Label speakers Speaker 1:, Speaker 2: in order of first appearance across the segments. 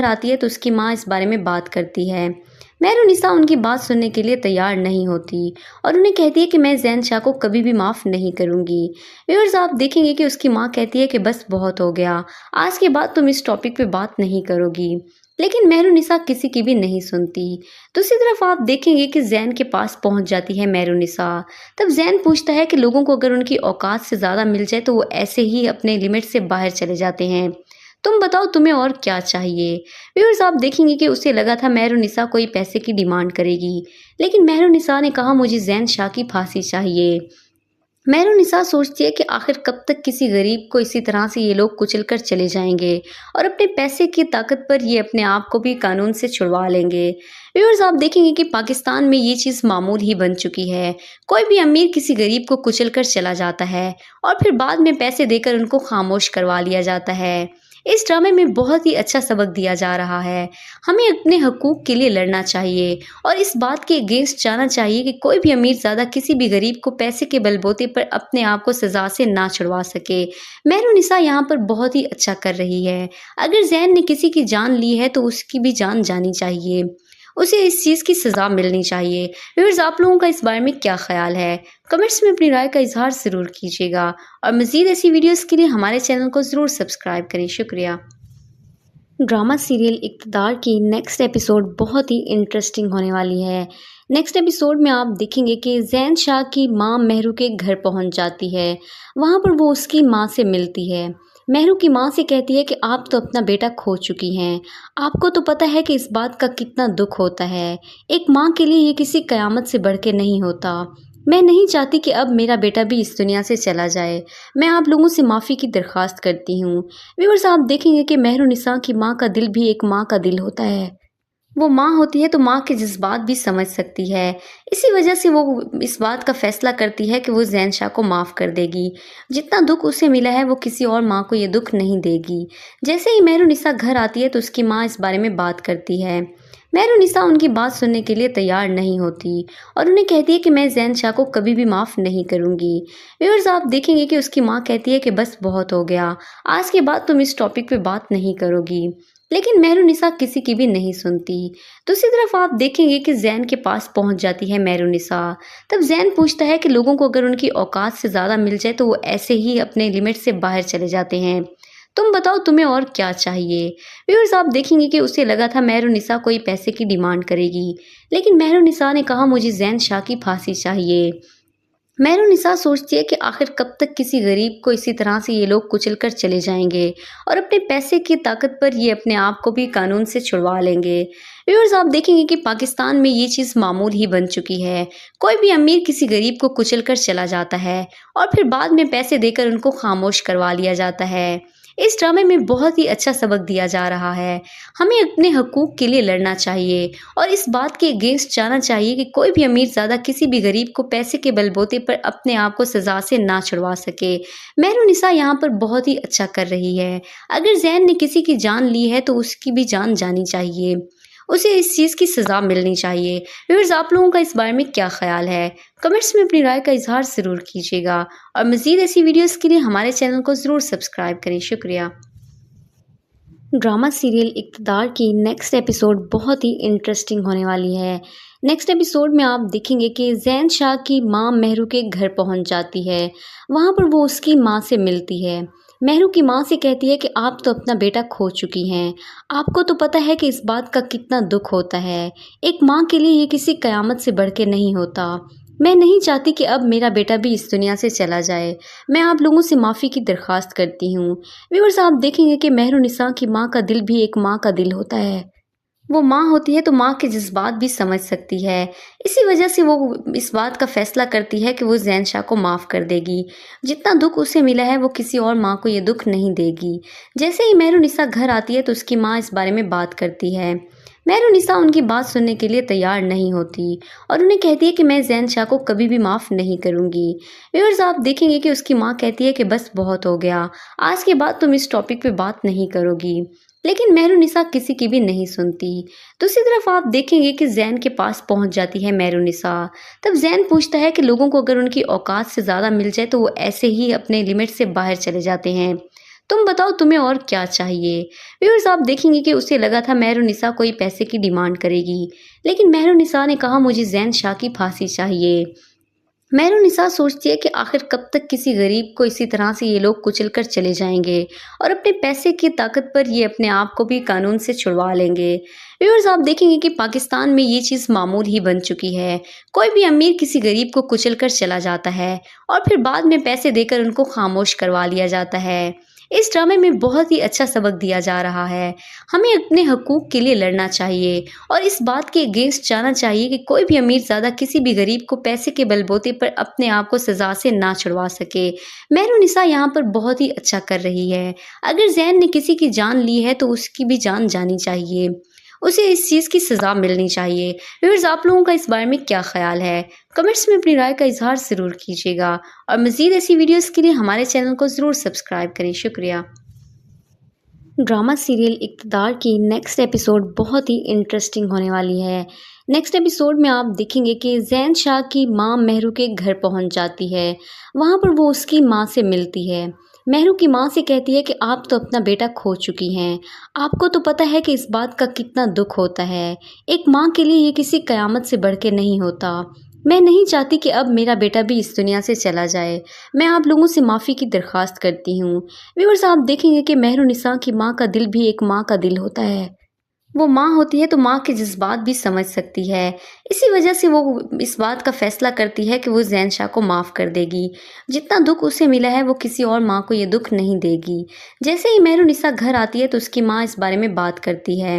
Speaker 1: घर आती है तो उसकी माँ इस बारे में बात करती है। मेहरुनिसा उनकी बात सुनने के लिए तैयार नहीं होती और उन्हें कहती है कि मैं ज़ैन शाह को कभी भी माफ़ नहीं करूँगी। व्यूअर्स, आप देखेंगे कि उसकी माँ कहती है कि बस बहुत हो गया, आज के बाद तुम इस टॉपिक पे बात नहीं करोगी। लेकिन मेहरुनिसा किसी की भी नहीं सुनती। दूसरी तरफ आप देखेंगे कि ज़ैन के पास पहुंच जाती है मेहरुनिसा। तब ज़ैन पूछता है कि लोगों को अगर उनकी औकात से ज़्यादा मिल जाए तो वो ऐसे ही अपने लिमिट से बाहर चले जाते हैं। तुम बताओ तुम्हें और क्या चाहिए। व्यूअर्स, आप देखेंगे कि उसे लगा था मेहरुनिसा कोई पैसे की डिमांड करेगी, लेकिन मेहरुनिसा ने कहा मुझे ज़ैन शाह की फांसी चाहिए। मेहरुनिसा सोचती है कि आखिर कब तक किसी गरीब को इसी तरह से ये लोग कुचल कर चले जाएंगे और अपने पैसे की ताकत पर ये अपने आप को भी कानून से छुड़वा लेंगे। व्यूअर्स, आप देखेंगे कि पाकिस्तान में ये चीज़ मामूल ही बन चुकी है। कोई भी अमीर किसी गरीब को कुचल कर चला जाता है और फिर बाद में पैसे देकर उनको खामोश करवा लिया जाता है। इस ड्रामे में बहुत ही अच्छा सबक दिया जा रहा है। हमें अपने हकूक़ के लिए लड़ना चाहिए और इस बात के अगेंस्ट जाना चाहिए कि कोई भी अमीर ज़्यादा किसी भी गरीब को पैसे के बलबूते पर अपने आप को सज़ा से ना छुड़वा सके। मेहरुनिसा यहाँ पर बहुत ही अच्छा कर रही है। अगर ज़ैन ने किसी की जान ली है तो उसकी भी जान जानी चाहिए, उसे इस चीज़ की सज़ा मिलनी चाहिए। व्यूअर्स, आप लोगों का इस बारे में क्या ख़्याल है? कमेंट्स में अपनी राय का इज़हार ज़रूर कीजिएगा और मज़ीद ऐसी वीडियोज़ के लिए हमारे चैनल को ज़रूर सब्सक्राइब करें। शुक्रिया। ड्रामा सीरियल इक़्तिदार की नेक्स्ट एपिसोड बहुत ही इंटरेस्टिंग होने वाली है। नेक्स्ट एपिसोड में आप देखेंगे कि ज़ैन शाह की माँ मेहरू के घर पहुंच जाती है। वहां पर वो उसकी माँ से मिलती है। मेहरू की माँ से कहती है कि आप तो अपना बेटा खो चुकी हैं। आपको तो पता है कि इस बात का कितना दुख होता है। एक माँ के लिए ये किसी क़यामत से बढ़ के नहीं होता। मैं नहीं चाहती कि अब मेरा बेटा भी इस दुनिया से चला जाए। मैं आप लोगों से माफ़ी की दरख्वास्त करती हूँ। व्यूअर्स, आप देखेंगे कि मेहरुनिसा की माँ का दिल भी एक माँ का दिल होता है। वो माँ होती है तो माँ के जज्बात भी समझ सकती है। इसी वजह से वो इस बात का फैसला करती है कि वो ज़ैन शाह को माफ़ कर देगी। जितना दुख उसे मिला है वो किसी और माँ को ये दुख नहीं देगी। जैसे ही मेहरुनिसा घर आती है तो उसकी माँ इस बारे में बात करती है। मेहरुनिसा उनकी बात सुनने के लिए तैयार नहीं होती और उन्हें कहती है कि मैं ज़ैन शाह को कभी भी माफ़ नहीं करूँगी। व्यूअर्स, आप देखेंगे कि उसकी माँ कहती है कि बस बहुत हो गया, आज के बाद तुम इस टॉपिक पे बात नहीं करोगी। लेकिन मेहरुनिसा किसी की भी नहीं सुनती। दूसरी तरफ आप देखेंगे कि ज़ैन के पास पहुंच जाती है मेहरुनिसा। तब ज़ैन पूछता है कि लोगों को अगर उनकी औकात से ज़्यादा मिल जाए तो वो ऐसे ही अपने लिमिट से बाहर चले जाते हैं। तुम बताओ तुम्हें और क्या चाहिए। व्यूअर्स, आप देखेंगे कि उसे लगा था मेहरुनिसा कोई पैसे की डिमांड करेगी, लेकिन मेहरुनिसा ने कहा मुझे ज़ैन शाह की फांसी चाहिए। मेहरुनिसा सोचती है कि आखिर कब तक किसी गरीब को इसी तरह से ये लोग कुचल कर चले जाएंगे और अपने पैसे की ताकत पर ये अपने आप को भी कानून से छुड़वा लेंगे। व्यूअर्स, आप देखेंगे कि पाकिस्तान में ये चीज़ मामूल ही बन चुकी है। कोई भी अमीर किसी गरीब को कुचल कर चला जाता है और फिर बाद में पैसे देकर उनको खामोश करवा लिया जाता है। इस ड्रामे में बहुत ही अच्छा सबक दिया जा रहा है। हमें अपने हकूक़ के लिए लड़ना चाहिए और इस बात के अगेंस्ट जाना चाहिए कि कोई भी अमीर ज़्यादा किसी भी गरीब को पैसे के बलबूते पर अपने आप को सज़ा से ना छुड़वा सके। मेहरुनिसा यहाँ पर बहुत ही अच्छा कर रही है। अगर ज़ैन ने किसी की जान ली है तो उसकी भी जान जानी चाहिए, उसे इस चीज़ की सज़ा मिलनी चाहिए। व्यूअर्स, आप लोगों का इस बारे में क्या ख़्याल है? कमेंट्स में अपनी राय का इज़हार ज़रूर कीजिएगा और मज़ीद ऐसी वीडियोज़ के लिए हमारे चैनल को ज़रूर सब्सक्राइब करें। शुक्रिया। ड्रामा सीरियल इक़्तिदार की नेक्स्ट एपिसोड बहुत ही इंटरेस्टिंग होने वाली है। नेक्स्ट एपिसोड में आप देखेंगे कि ज़ैन शाह की माँ मेहरू के घर पहुंच जाती है। वहां पर वो उसकी माँ से मिलती है। मेहरू की माँ से कहती है कि आप तो अपना बेटा खो चुकी हैं। आपको तो पता है कि इस बात का कितना दुख होता है। एक माँ के लिए ये किसी क़यामत से बढ़ के नहीं होता। मैं नहीं चाहती कि अब मेरा बेटा भी इस दुनिया से चला जाए। मैं आप लोगों से माफ़ी की दरख्वास्त करती हूँ। व्यूअर्स, आप देखेंगे कि मेहरुनिसा की माँ का दिल भी एक माँ का दिल होता है। वो माँ होती है तो माँ के जज्बात भी समझ सकती है। इसी वजह से वो इस बात का फैसला करती है कि वो ज़ैन शाह को माफ़ कर देगी। जितना दुख उसे मिला है वो किसी और माँ को ये दुख नहीं देगी। जैसे ही मेहरुनिसा घर आती है तो उसकी माँ इस बारे में बात करती है। मेहरुनिसा उनकी बात सुनने के लिए तैयार नहीं होती और उन्हें कहती है कि मैं ज़ैन शाह को कभी भी माफ़ नहीं करूँगी। व्यूअर्स, आप देखेंगे कि उसकी माँ कहती है कि बस बहुत हो गया, आज के बाद तुम इस टॉपिक पे बात नहीं करोगी। लेकिन मेहरुनिसा किसी की भी नहीं सुनती। दूसरी तरफ आप देखेंगे कि ज़ैन के पास पहुंच जाती है मेहरुनिसा। तब ज़ैन पूछता है कि लोगों को अगर उनकी औकात से ज़्यादा मिल जाए तो वो ऐसे ही अपने लिमिट से बाहर चले जाते हैं। तुम बताओ तुम्हें और क्या चाहिए। व्यूअर्स आप देखेंगे कि उसे लगा था मेहरुनिसा कोई पैसे की डिमांड करेगी, लेकिन मेहरुनिसा ने कहा मुझे ज़ैन शाह की फांसी चाहिए। मेहरुनिसा सोचती है कि आखिर कब तक किसी गरीब को इसी तरह से ये लोग कुचल कर चले जाएंगे और अपने पैसे की ताकत पर ये अपने आप को भी कानून से छुड़वा लेंगे। व्यूअर्स आप देखेंगे कि पाकिस्तान में ये चीज़ मामूल ही बन चुकी है। कोई भी अमीर किसी गरीब को कुचल कर चला जाता है और फिर बाद में पैसे देकर उनको खामोश करवा लिया जाता है। इस ड्रामे में बहुत ही अच्छा सबक दिया जा रहा है। हमें अपने हकूक़ के लिए लड़ना चाहिए और इस बात के अगेंस्ट जाना चाहिए कि कोई भी अमीर ज़्यादा किसी भी गरीब को पैसे के बलबूते पर अपने आप को सज़ा से ना छुड़वा सके। मेहरुनिसा यहाँ पर बहुत ही अच्छा कर रही है। अगर ज़ैन ने किसी की जान ली है तो उसकी भी जान जानी चाहिए, उसे इस चीज़ की सज़ा मिलनी चाहिए। व्यूअर्स आप लोगों का इस बारे में क्या ख्याल है? कमेंट्स में अपनी राय का इजहार ज़रूर कीजिएगा और मज़ीद ऐसी वीडियोस के लिए हमारे चैनल को ज़रूर सब्सक्राइब करें। शुक्रिया। ड्रामा सीरियल इक़्तिदार की नेक्स्ट एपिसोड बहुत ही इंटरेस्टिंग होने वाली है। नेक्स्ट एपिसोड में आप देखेंगे कि ज़ैन शाह की माँ मेहरू के घर पहुंच जाती है। वहां पर वो उसकी माँ से मिलती है। मेहरू की माँ से कहती है कि आप तो अपना बेटा खो चुकी हैं। आपको तो पता है कि इस बात का कितना दुख होता है। एक माँ के लिए ये किसी क़यामत से बढ़ के नहीं होता। मैं नहीं चाहती कि अब मेरा बेटा भी इस दुनिया से चला जाए। मैं आप लोगों से माफ़ी की दरख्वास्त करती हूँ। व्यूअर्स आप देखेंगे कि मेहरुनिसा की माँ का दिल भी एक माँ का दिल होता है। वो माँ होती है तो माँ के जज्बात भी समझ सकती है। इसी वजह से वो इस बात का फैसला करती है कि वो ज़ैन शाह को माफ़ कर देगी। जितना दुख उसे मिला है वो किसी और माँ को ये दुख नहीं देगी। जैसे ही मेहरुनिसा घर आती है तो उसकी माँ इस बारे में बात करती है।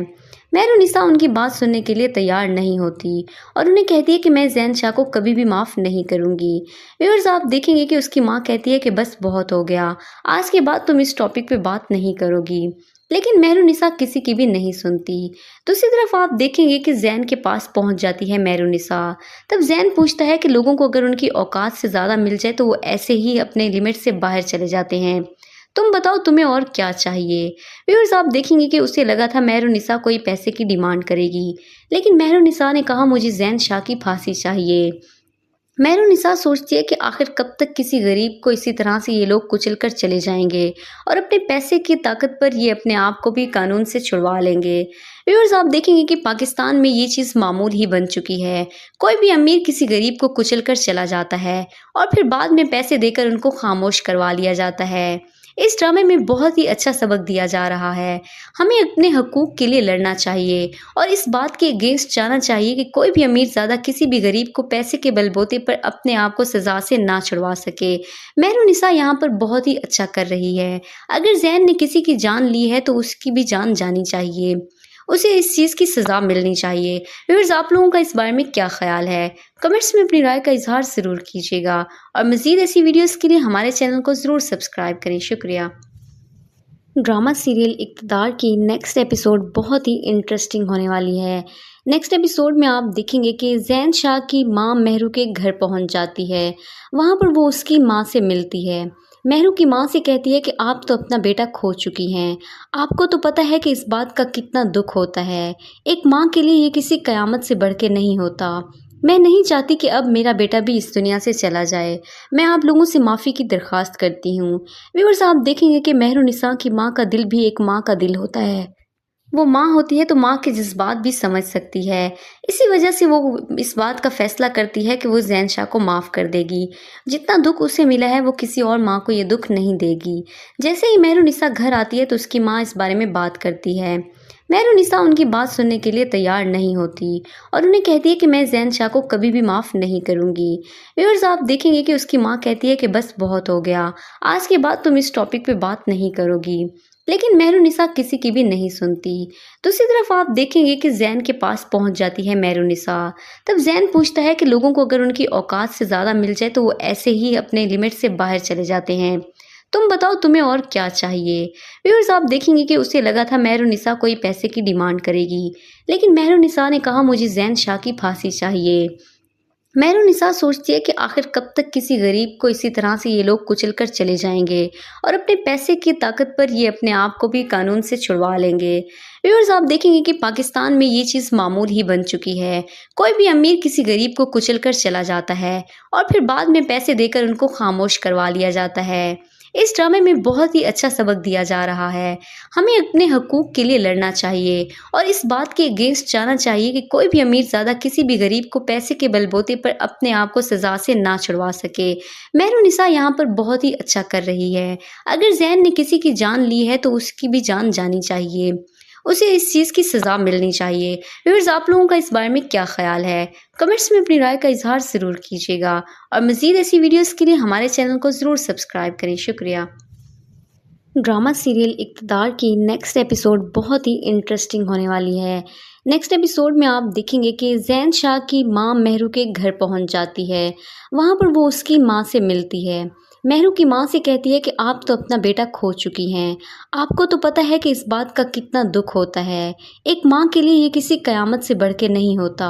Speaker 1: मेहरुनिसा उनकी बात सुनने के लिए तैयार नहीं होती और उन्हें कहती है कि मैं ज़ैन शाह को कभी भी माफ़ नहीं करूँगी। व्यूअर्स आप देखेंगे कि उसकी माँ कहती है कि बस बहुत हो गया, आज के बाद तुम इस टॉपिक पे बात नहीं करोगी। लेकिन मेहरुनिसा किसी की भी नहीं सुनती। दूसरी तरफ आप देखेंगे कि ज़ैन के पास पहुंच जाती है मेहरुनिसा। तब ज़ैन पूछता है कि लोगों को अगर उनकी औकात से ज़्यादा मिल जाए तो वो ऐसे ही अपने लिमिट से बाहर चले जाते हैं। तुम बताओ तुम्हें और क्या चाहिए। व्यूअर्स आप देखेंगे कि उसे लगा था मेहरुनिसा कोई पैसे की डिमांड करेगी, लेकिन मेहरुनिसा ने कहा मुझे ज़ैन शाह की फांसी चाहिए। मेहरुनिसा सोचती है कि आखिर कब तक किसी गरीब को इसी तरह से ये लोग कुचल कर चले जाएंगे और अपने पैसे की ताकत पर ये अपने आप को भी कानून से छुड़वा लेंगे। व्यूअर्स आप देखेंगे कि पाकिस्तान में ये चीज़ मामूल ही बन चुकी है। कोई भी अमीर किसी गरीब को कुचल कर चला जाता है और फिर बाद में पैसे देकर उनको खामोश करवा लिया जाता है। इस ड्रामे में बहुत ही अच्छा सबक दिया जा रहा है। हमें अपने हकूक़ के लिए लड़ना चाहिए और इस बात के अगेंस्ट जाना चाहिए कि कोई भी अमीर ज़्यादा किसी भी गरीब को पैसे के बलबूते पर अपने आप को सज़ा से ना छुड़वा सके। मेहरुनिसा यहाँ पर बहुत ही अच्छा कर रही है। अगर ज़ैन ने किसी की जान ली है तो उसकी भी जान जानी चाहिए, उसे इस चीज़ की सज़ा मिलनी चाहिए। व्यूअर्स आप लोगों का इस बारे में क्या ख्याल है? कमेंट्स में अपनी राय का इजहार ज़रूर कीजिएगा और मज़ीद ऐसी वीडियोस के लिए हमारे चैनल को ज़रूर सब्सक्राइब करें। शुक्रिया। ड्रामा सीरियल इक़्तिदार की नेक्स्ट एपिसोड बहुत ही इंटरेस्टिंग होने वाली है। नेक्स्ट एपिसोड में आप देखेंगे कि ज़ैन शाह की माँ मेहरू के घर पहुंच जाती है। वहां पर वो उसकी माँ से मिलती है। मेहरू की माँ से कहती है कि आप तो अपना बेटा खो चुकी हैं। आपको तो पता है कि इस बात का कितना दुख होता है। एक माँ के लिए ये किसी क़यामत से बढ़ के नहीं होता। मैं नहीं चाहती कि अब मेरा बेटा भी इस दुनिया से चला जाए। मैं आप लोगों से माफ़ी की दरख्वास्त करती हूँ। व्यूअर्स आप देखेंगे कि मेहरुनिसा की माँ का दिल भी एक माँ का दिल होता है। वो माँ होती है तो माँ के जज्बात भी समझ सकती है। इसी वजह से वो इस बात का फैसला करती है कि वो ज़ैन शाह को माफ़ कर देगी। जितना दुख उसे मिला है वो किसी और माँ को ये दुख नहीं देगी। जैसे ही मेहरुनिसा घर आती है तो उसकी माँ इस बारे में बात करती है। मेहरुनिसा उनकी बात सुनने के लिए तैयार नहीं होती और उन्हें कहती है कि मैं ज़ैन शाह को कभी भी माफ़ नहीं करूँगी। व्यूअर्स आप देखेंगे कि उसकी माँ कहती है कि बस बहुत हो गया, आज के बाद तुम इस टॉपिक पे बात नहीं करोगी। लेकिन मेहरुनिसा किसी की भी नहीं सुनती। दूसरी तरफ आप देखेंगे कि ज़ैन के पास पहुंच जाती है मेहरुनिसा। तब ज़ैन पूछता है कि लोगों को अगर उनकी औकात से ज़्यादा मिल जाए तो वो ऐसे ही अपने लिमिट से बाहर चले जाते हैं। तुम बताओ तुम्हें और क्या चाहिए। व्यूअर्स आप देखेंगे कि उसे लगा था मेहरुनिसा कोई पैसे की डिमांड करेगी, लेकिन मेहरुनिसा ने कहा मुझे ज़ैन शाह की फांसी चाहिए। मेहरुनिसा सोचती है कि आखिर कब तक किसी गरीब को इसी तरह से ये लोग कुचल कर चले जाएंगे और अपने पैसे की ताकत पर ये अपने आप को भी कानून से छुड़वा लेंगे। व्यूअर्स आप देखेंगे कि पाकिस्तान में ये चीज़ मामूल ही बन चुकी है। कोई भी अमीर किसी गरीब को कुचल कर चला जाता है और फिर बाद में पैसे देकर उनको खामोश करवा लिया जाता है। इस ड्रामे में बहुत ही अच्छा सबक दिया जा रहा है। हमें अपने हकूक़ के लिए लड़ना चाहिए और इस बात के अगेंस्ट जाना चाहिए कि कोई भी अमीर ज़्यादा किसी भी गरीब को पैसे के बलबूते पर अपने आप को सज़ा से ना छुड़वा सके। मेहरुनिसा यहाँ पर बहुत ही अच्छा कर रही है। अगर ज़ैन ने किसी की जान ली है तो उसकी भी जान जानी चाहिए। उसे इस चीज़ की सज़ा मिलनी चाहिए। व्यूअर्स, आप लोगों का इस बारे में क्या ख़्याल है? कमेंट्स में अपनी राय का इज़हार ज़रूर कीजिएगा और मज़ीद ऐसी वीडियोज़ के लिए हमारे चैनल को ज़रूर सब्सक्राइब करें। शुक्रिया। ड्रामा सीरियल इक़्तिदार की नेक्स्ट एपिसोड बहुत ही इंटरेस्टिंग होने वाली है। नेक्स्ट एपिसोड में आप देखेंगे कि ज़ैन शाह की माँ मेहरू के घर पहुंच जाती है। वहां पर वो उसकी माँ से मिलती है। मेहरू की माँ से कहती है कि आप तो अपना बेटा खो चुकी हैं। आपको तो पता है कि इस बात का कितना दुख होता है। एक माँ के लिए ये किसी क़यामत से बढ़ के नहीं होता।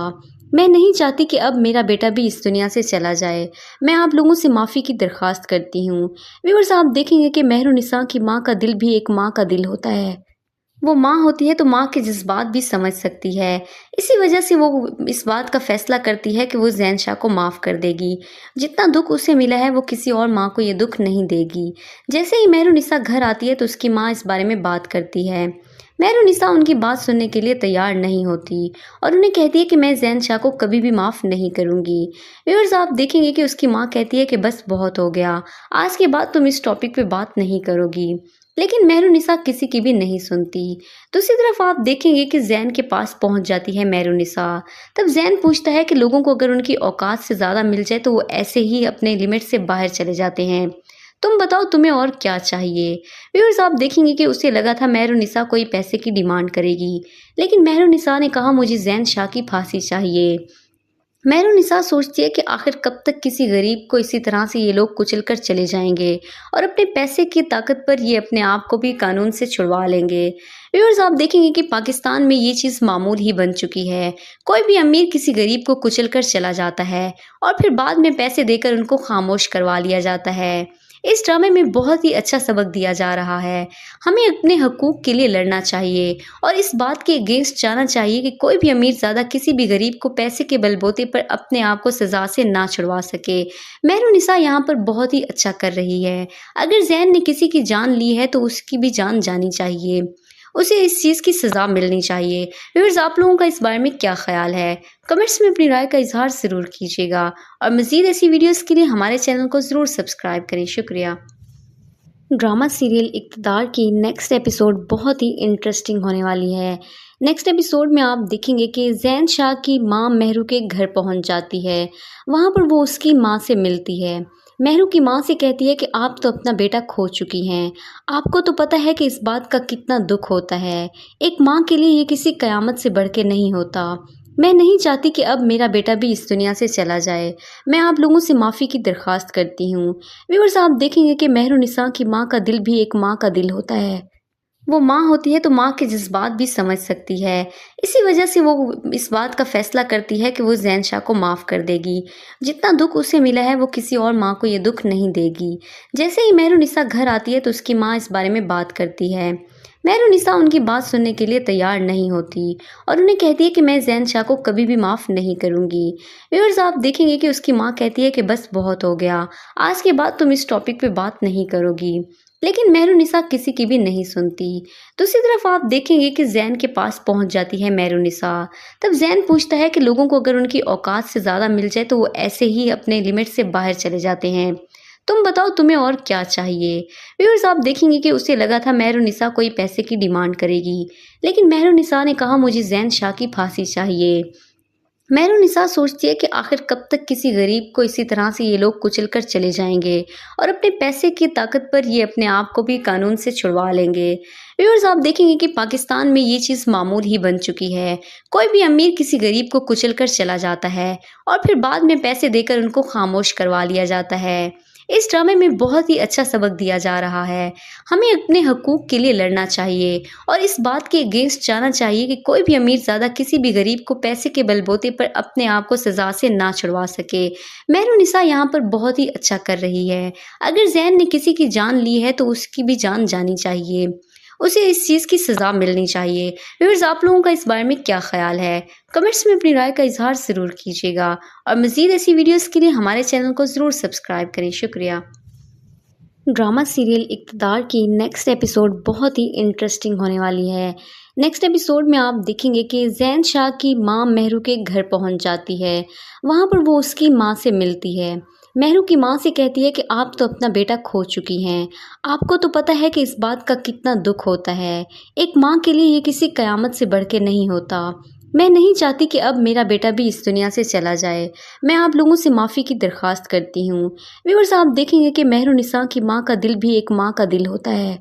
Speaker 1: मैं नहीं चाहती कि अब मेरा बेटा भी इस दुनिया से चला जाए। मैं आप लोगों से माफ़ी की दरख्वास्त करती हूँ। व्यूअर्स, आप देखेंगे कि मेहरुनिसा की माँ का दिल भी एक माँ का दिल होता है। वो माँ होती है तो माँ के जज़्बात भी समझ सकती है। इसी वजह से वो इस बात का फ़ैसला करती है कि वो ज़ैन शाह को माफ़ कर देगी। जितना दुःख उसे मिला है वो किसी और माँ को ये दुःख नहीं देगी। जैसे ही मेहरुनिसा घर आती है तो उसकी माँ इस बारे में बात करती है। मेहरुनिसा उनकी बात सुनने के लिए तैयार नहीं होती और उन्हें कहती है कि मैं ज़ैन शाह को कभी भी माफ़ नहीं करूँगी। व्यूअर्स, आप देखेंगे कि उसकी माँ कहती है कि बस बहुत हो गया। आज के बाद तुम इस टॉपिक पे बात नहीं करोगी। लेकिन मेहरुनिसा किसी की भी नहीं सुनती। दूसरी तरफ आप देखेंगे कि ज़ैन के पास पहुंच जाती है मेहरुनिसा। तब ज़ैन पूछता है कि लोगों को अगर उनकी औकात से ज़्यादा मिल जाए तो वो ऐसे ही अपने लिमिट से बाहर चले जाते हैं। तुम बताओ तुम्हें और क्या चाहिए? व्यूअर्स, आप देखेंगे कि उसे लगा था मेहरुनिसा कोई पैसे की डिमांड करेगी, लेकिन मेहरुनिसा ने कहा मुझे ज़ैन शाह की फांसी चाहिए। मेहरुनिसा सोचती है कि आखिर कब तक किसी गरीब को इसी तरह से ये लोग कुचल कर चले जाएंगे और अपने पैसे की ताकत पर ये अपने आप को भी कानून से छुड़वा लेंगे। व्यूअर्स, आप देखेंगे कि पाकिस्तान में ये चीज़ मामूल ही बन चुकी है। कोई भी अमीर किसी गरीब को कुचल कर चला जाता है और फिर बाद में पैसे देकर उनको खामोश करवा लिया जाता है। इस ड्रामे में बहुत ही अच्छा सबक दिया जा रहा है। हमें अपने हकूक़ के लिए लड़ना चाहिए और इस बात के अगेंस्ट जाना चाहिए कि कोई भी अमीर ज़्यादा किसी भी गरीब को पैसे के बलबूते पर अपने आप को सज़ा से ना छुड़वा सके। मेहरुनिसा यहाँ पर बहुत ही अच्छा कर रही है। अगर ज़ैन ने किसी की जान ली है तो उसकी भी जान जानी चाहिए। उसे इस चीज़ की सज़ा मिलनी चाहिए। व्यूअर्स, आप लोगों का इस बारे में क्या ख़्याल है? कमेंट्स में अपनी राय का इज़हार ज़रूर कीजिएगा और मज़ीद ऐसी वीडियोज़ के लिए हमारे चैनल को ज़रूर सब्सक्राइब करें। शुक्रिया। ड्रामा सीरियल इक़्तिदार की नेक्स्ट एपिसोड बहुत ही इंटरेस्टिंग होने वाली है। नेक्स्ट एपिसोड में आप देखेंगे कि ज़ैन शाह की माँ मेहरू के घर पहुंच जाती है। वहां पर वो उसकी माँ से मिलती है। मेहरू की माँ से कहती है कि आप तो अपना बेटा खो चुकी हैं। आपको तो पता है कि इस बात का कितना दुख होता है। एक माँ के लिए ये किसी क़यामत से बढ़ के नहीं होता। मैं नहीं चाहती कि अब मेरा बेटा भी इस दुनिया से चला जाए। मैं आप लोगों से माफ़ी की दरख्वास्त करती हूँ। व्यूअर्स, आप देखेंगे कि मेहरुनिसा की माँ का दिल भी एक माँ का दिल होता है। वो माँ होती है तो माँ के जज़्बात भी समझ सकती है। इसी वजह से वो इस बात का फ़ैसला करती है कि वो ज़ैन शाह को माफ़ कर देगी। जितना दुःख उसे मिला है वो किसी और माँ को ये दुःख नहीं देगी। जैसे ही मेहरुनिसा घर आती है तो उसकी माँ इस बारे में बात करती है। मेहरुनिसा उनकी बात सुनने के लिए तैयार नहीं होती और उन्हें कहती है कि मैं ज़ैन शाह को कभी भी माफ़ नहीं करूँगी। व्यूअर्स, आप देखेंगे कि उसकी माँ कहती है कि बस बहुत हो गया। आज के बाद तुम इस टॉपिक पे बात नहीं करोगी। लेकिन मेहरुनिसा किसी की भी नहीं सुनती। दूसरी तरफ आप देखेंगे कि ज़ैन के पास पहुंच जाती है मेहरुनिसा। तब ज़ैन पूछता है कि लोगों को अगर उनकी औकात से ज़्यादा मिल जाए तो वो ऐसे ही अपने लिमिट से बाहर चले जाते हैं। तुम बताओ तुम्हें और क्या चाहिए? व्यूअर्स, आप देखेंगे कि उसे लगा था मेहरुनिसा कोई पैसे की डिमांड करेगी, लेकिन मेहरुनिसा ने कहा मुझे ज़ैन शाह की फांसी चाहिए। मेहरुनिसा सोचती है कि आखिर कब तक किसी गरीब को इसी तरह से ये लोग कुचल कर चले जाएंगे और अपने पैसे की ताकत पर ये अपने आप को भी कानून से छुड़वा लेंगे। व्यूअर्स, आप देखेंगे कि पाकिस्तान में ये चीज़ मामूल ही बन चुकी है। कोई भी अमीर किसी गरीब को कुचल कर चला जाता है और फिर बाद में पैसे देकर उनको खामोश करवा लिया जाता है। इस ड्रामे में बहुत ही अच्छा सबक दिया जा रहा है। हमें अपने हकूक़ के लिए लड़ना चाहिए और इस बात के अगेंस्ट जाना चाहिए कि कोई भी अमीर ज़्यादा किसी भी गरीब को पैसे के बलबूते पर अपने आप को सज़ा से ना छुड़वा सके। मेहरुनिसा यहाँ पर बहुत ही अच्छा कर रही है। अगर ज़ैन ने किसी की जान ली है तो उसकी भी जान जानी चाहिए। उसे इस चीज़ की सज़ा मिलनी चाहिए। व्यूअर्स, आप लोगों का इस बारे में क्या ख़्याल है? कमेंट्स में अपनी राय का इज़हार ज़रूर कीजिएगा और मज़ीद ऐसी वीडियोज़ के लिए हमारे चैनल को ज़रूर सब्सक्राइब करें। शुक्रिया। ड्रामा सीरियल इक़्तिदार की नेक्स्ट एपिसोड बहुत ही इंटरेस्टिंग होने वाली है। नेक्स्ट एपिसोड में आप देखेंगे कि ज़ैन शाह की माँ मेहरू के घर पहुंच जाती है। वहां पर वो उसकी माँ से मिलती है। मेहरू की माँ से कहती है कि आप तो अपना बेटा खो चुकी हैं। आपको तो पता है कि इस बात का कितना दुख होता है। एक माँ के लिए ये किसी कयामत से बढ़ के नहीं होता। मैं नहीं चाहती कि अब मेरा बेटा भी इस दुनिया से चला जाए। मैं आप लोगों से माफ़ी की दरख्वास्त करती हूँ। व्यूअर्स, आप देखेंगे कि मेहरुनिसा की माँ का दिल भी एक माँ का दिल होता है।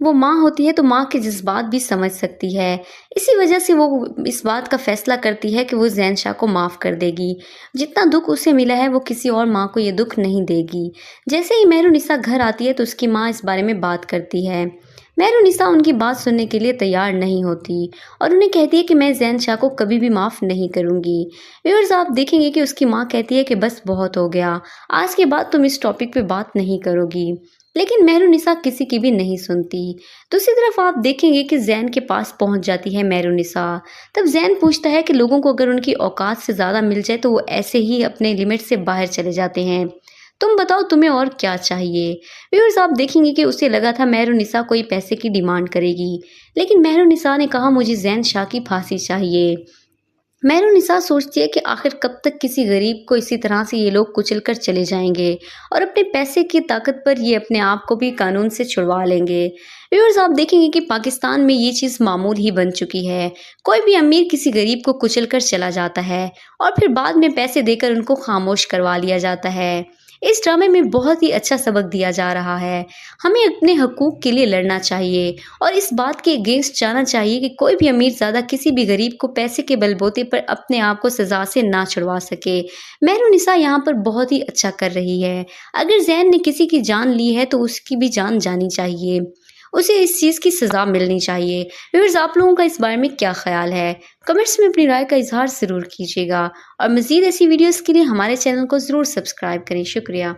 Speaker 1: वो माँ होती है तो माँ के जज़्बात भी समझ सकती है। इसी वजह से वो इस बात का फ़ैसला करती है कि वो ज़ैन शाह को माफ़ कर देगी। जितना दुःख उसे मिला है वो किसी और माँ को ये दुःख नहीं देगी। जैसे ही मेहरुनिसा घर आती है तो उसकी माँ इस बारे में बात करती है। मेहरुनिसा उनकी बात सुनने के लिए तैयार नहीं होती और उन्हें कहती है कि मैं ज़ैन शाह को कभी भी माफ़ नहीं करूँगी। व्यूअर्स, आप देखेंगे कि उसकी माँ कहती है कि बस बहुत हो गया। आज के बाद तुम इस टॉपिक पे बात नहीं करोगी। लेकिन मेहरुनिसा किसी की भी नहीं सुनती। दूसरी तरफ आप देखेंगे कि ज़ैन के पास पहुंच जाती है मेहरुनिसा। तब ज़ैन पूछता है कि लोगों को अगर उनकी औकात से ज़्यादा मिल जाए तो वो ऐसे ही अपने लिमिट से बाहर चले जाते हैं। तुम बताओ तुम्हें और क्या चाहिए? व्यूअर्स, आप देखेंगे कि उसे लगा था मेहरुनिसा कोई पैसे की डिमांड करेगी, लेकिन मेहरुनिसा ने कहा मुझे ज़ैन शाह की फांसी चाहिए। मेहरुनिसा सोचती है कि आखिर कब तक किसी गरीब को इसी तरह से ये लोग कुचल कर चले जाएंगे और अपने पैसे की ताकत पर ये अपने आप को भी कानून से छुड़वा लेंगे। व्यूअर्स, आप देखेंगे कि पाकिस्तान में ये चीज़ मामूल ही बन चुकी है। कोई भी अमीर किसी गरीब को कुचल कर चला जाता है और फिर बाद में पैसे देकर उनको खामोश करवा लिया जाता है। इस ड्रामे में बहुत ही अच्छा सबक दिया जा रहा है। हमें अपने हकूक़ के लिए लड़ना चाहिए और इस बात के अगेंस्ट जाना चाहिए कि कोई भी अमीर ज़्यादा किसी भी गरीब को पैसे के बलबूते पर अपने आप को सज़ा से ना छुड़वा सके। मेहरुनिसा यहाँ पर बहुत ही अच्छा कर रही है। अगर ज़ैन ने किसी की जान ली है तो उसकी भी जान जानी चाहिए। उसे इस चीज़ की सज़ा मिलनी चाहिए। व्यूअर्स, आप लोगों का इस बारे में क्या ख़्याल है? कमेंट्स में अपनी राय का इज़हार ज़रूर कीजिएगा और मज़ीद ऐसी वीडियोज़ के लिए हमारे चैनल को ज़रूर सब्सक्राइब करें। शुक्रिया।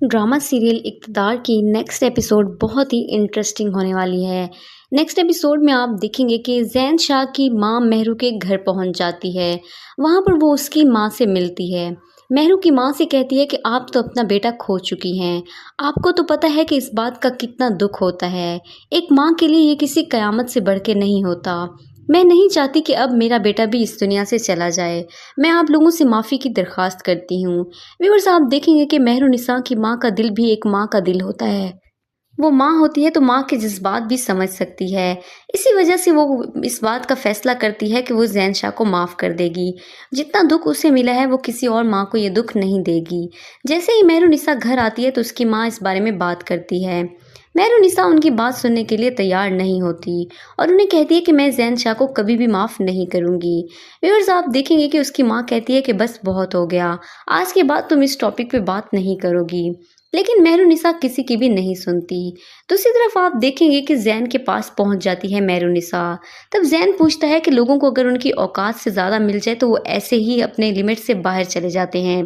Speaker 1: ड्रामा सीरियल इक़्तिदार की नेक्स्ट एपिसोड बहुत ही इंटरेस्टिंग होने वाली है। नेक्स्ट एपिसोड में आप देखेंगे कि ज़ैन शाह की माँ मेहरू के घर पहुंच जाती है। वहां पर वो उसकी माँ से मिलती है। मेहरू की माँ से कहती है कि आप तो अपना बेटा खो चुकी हैं। आपको तो पता है कि इस बात का कितना दुख होता है। एक माँ के लिए ये किसी कयामत से बढ़ के नहीं होता। मैं नहीं चाहती कि अब मेरा बेटा भी इस दुनिया से चला जाए। मैं आप लोगों से माफ़ी की दरख्वास्त करती हूँ। व्यूअर्स, आप देखेंगे कि मेहरुनिसा की माँ का दिल भी एक माँ का दिल होता है। वो माँ होती है तो माँ के जज़्बात भी समझ सकती है। इसी वजह से वो इस बात का फ़ैसला करती है कि वो ज़ैन शाह को माफ़ कर देगी। जितना दुःख उसे मिला है वो किसी और माँ को ये दुःख नहीं देगी। जैसे ही मेहरुनिसा घर आती है तो उसकी माँ इस बारे में बात करती है। मेहरुनिसा उनकी बात सुनने के लिए तैयार नहीं होती और उन्हें कहती है कि मैं ज़ैन शाह को कभी भी माफ़ नहीं करूँगी। व्यूअर्स, आप देखेंगे कि उसकी माँ कहती है कि बस बहुत हो गया। आज के बाद तुम इस टॉपिक पे बात नहीं करोगी। लेकिन मेहरुनिसा किसी की भी नहीं सुनती। दूसरी तरफ आप देखेंगे कि ज़ैन के पास पहुंच जाती है मेहरुनिसा। तब ज़ैन पूछता है कि लोगों को अगर उनकी औकात से ज़्यादा मिल जाए तो वो ऐसे ही अपने लिमिट से बाहर चले जाते हैं।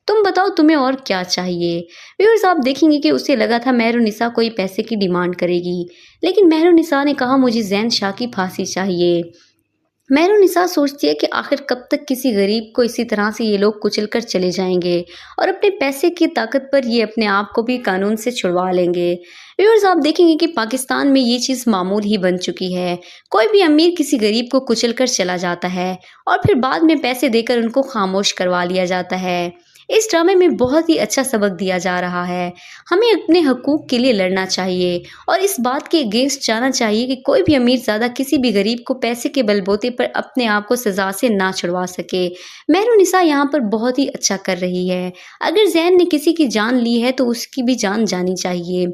Speaker 1: तुम बताओ तुम्हें और क्या चाहिए? व्यूअर्स, आप देखेंगे कि उसे लगा था मेहरुनिसा कोई पैसे की डिमांड करेगी, लेकिन मेहरुनिसा ने कहा मुझे ज़ैन शाह की फांसी चाहिए। मेहरुनिसा सोचती है कि आखिर कब तक किसी गरीब को इसी तरह से ये लोग कुचल कर चले जाएंगे और अपने पैसे की ताकत पर ये अपने आप को भी कानून से छुड़वा लेंगे। व्यूअर्स, आप देखेंगे कि पाकिस्तान में ये चीज़ मामूल ही बन चुकी है। कोई भी अमीर किसी गरीब को कुचल कर चला जाता है और फिर बाद में पैसे देकर उनको खामोश करवा लिया जाता है। इस ड्रामे में बहुत ही अच्छा सबक दिया जा रहा है। हमें अपने हकूक़ के लिए लड़ना चाहिए और इस बात के अगेंस्ट जाना चाहिए कि कोई भी अमीर ज़्यादा किसी भी गरीब को पैसे के बलबूते पर अपने आप को सज़ा से ना छुड़वा सके। मेहरुनिसा यहाँ पर बहुत ही अच्छा कर रही है। अगर ज़ैन ने किसी की जान ली है तो उसकी भी जान जानी चाहिए।